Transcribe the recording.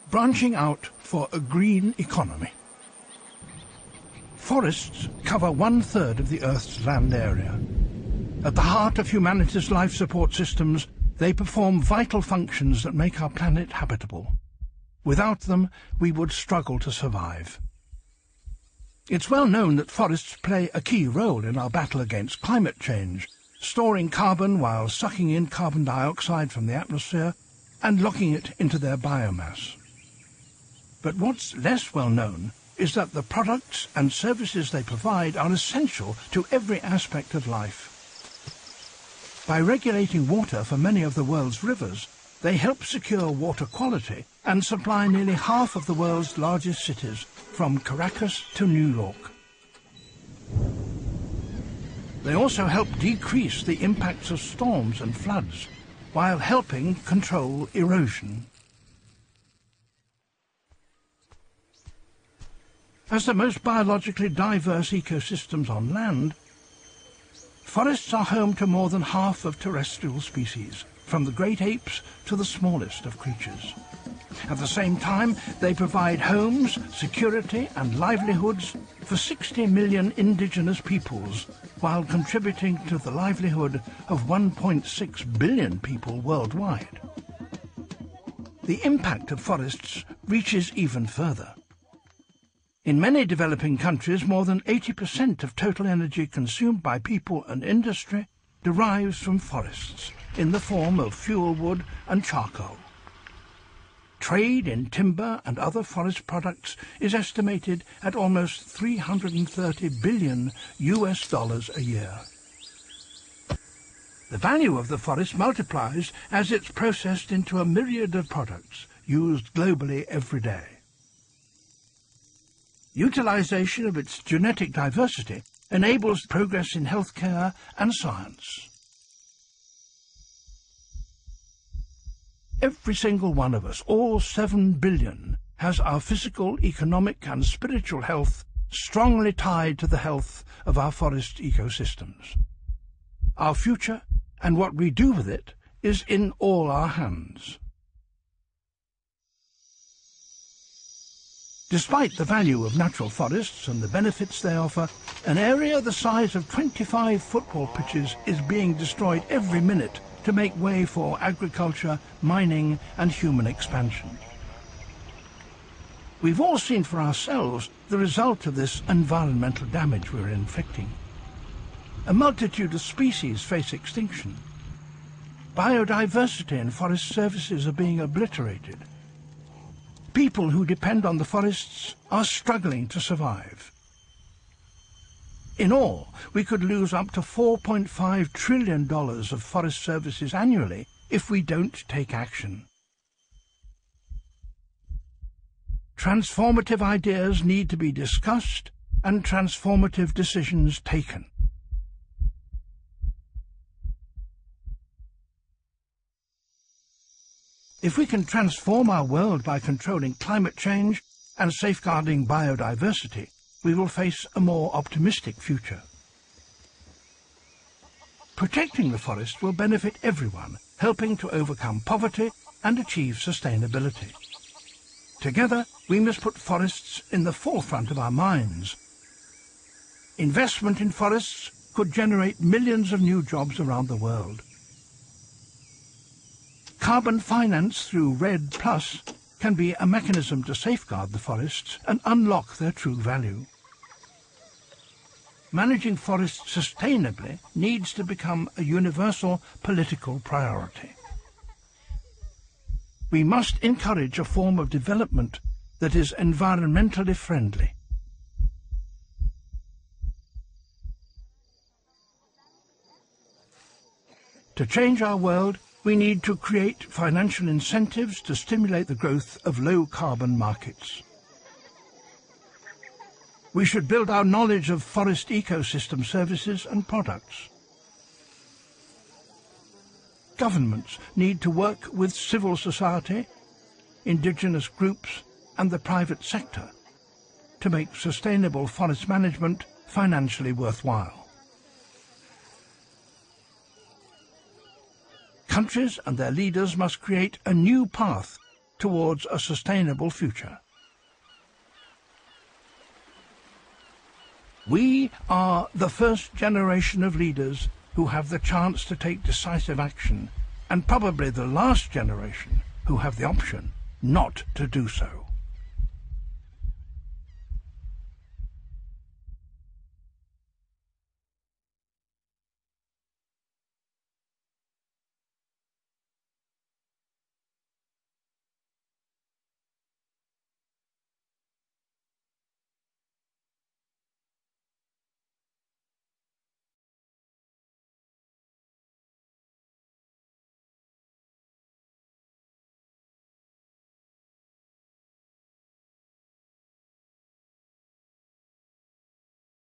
branching out for a green economy. Forests cover 1/3 of the Earth's land area. At the heart of humanity's life support systems, they perform vital functions that make our planet habitable. Without them, we would struggle to survive. It's well known that forests play a key role in our battle against climate change, storing carbon while sucking in carbon dioxide from the atmosphere and locking it into their biomass. But what's less well known is that the products and services they provide are essential to every aspect of life. By regulating water for many of the world's rivers, they help secure water quality and supply nearly half of the world's largest cities, from Caracas to New York. They also help decrease the impacts of storms and floods, while helping control erosion. As the most biologically diverse ecosystems on land, forests are home to more than half of terrestrial species, from the great apes to the smallest of creatures. At the same time, they provide homes, security and livelihoods for 60 million indigenous peoples, while contributing to the livelihood of 1.6 billion people worldwide. The impact of forests reaches even further. In many developing countries, more than 80% of total energy consumed by people and industry derives from forests, in the form of fuel wood and charcoal. Trade in timber and other forest products is estimated at almost $330 billion a year. The value of the forest multiplies as it's processed into a myriad of products used globally every day. Utilization of its genetic diversity enables progress in healthcare and science. Every single one of us, all 7 billion, has our physical, economic and spiritual health strongly tied to the health of our forest ecosystems. Our future and what we do with it is in all our hands. Despite the value of natural forests and the benefits they offer, an area the size of 25 football pitches is being destroyed every minute to make way for agriculture, mining and human expansion. We've all seen for ourselves the result of this environmental damage we're inflicting. A multitude of species face extinction. Biodiversity and forest services are being obliterated. People who depend on the forests are struggling to survive. In all, we could lose up to $4.5 trillion of forest services annually if we don't take action. Transformative ideas need to be discussed and transformative decisions taken. If we can transform our world by controlling climate change and safeguarding biodiversity, we will face a more optimistic future. Protecting the forest will benefit everyone, helping to overcome poverty and achieve sustainability. Together, we must put forests in the forefront of our minds. Investment in forests could generate millions of new jobs around the world. Carbon finance through REDD+ can be a mechanism to safeguard the forests and unlock their true value. Managing forests sustainably needs to become a universal political priority. We must encourage a form of development that is environmentally friendly. To change our world, we need to create financial incentives to stimulate the growth of low-carbon markets. We should build our knowledge of forest ecosystem services and products. Governments need to work with civil society, indigenous groups and the private sector to make sustainable forest management financially worthwhile. Countries and their leaders must create a new path towards a sustainable future. We are the first generation of leaders who have the chance to take decisive action, and probably the last generation who have the option not to do so.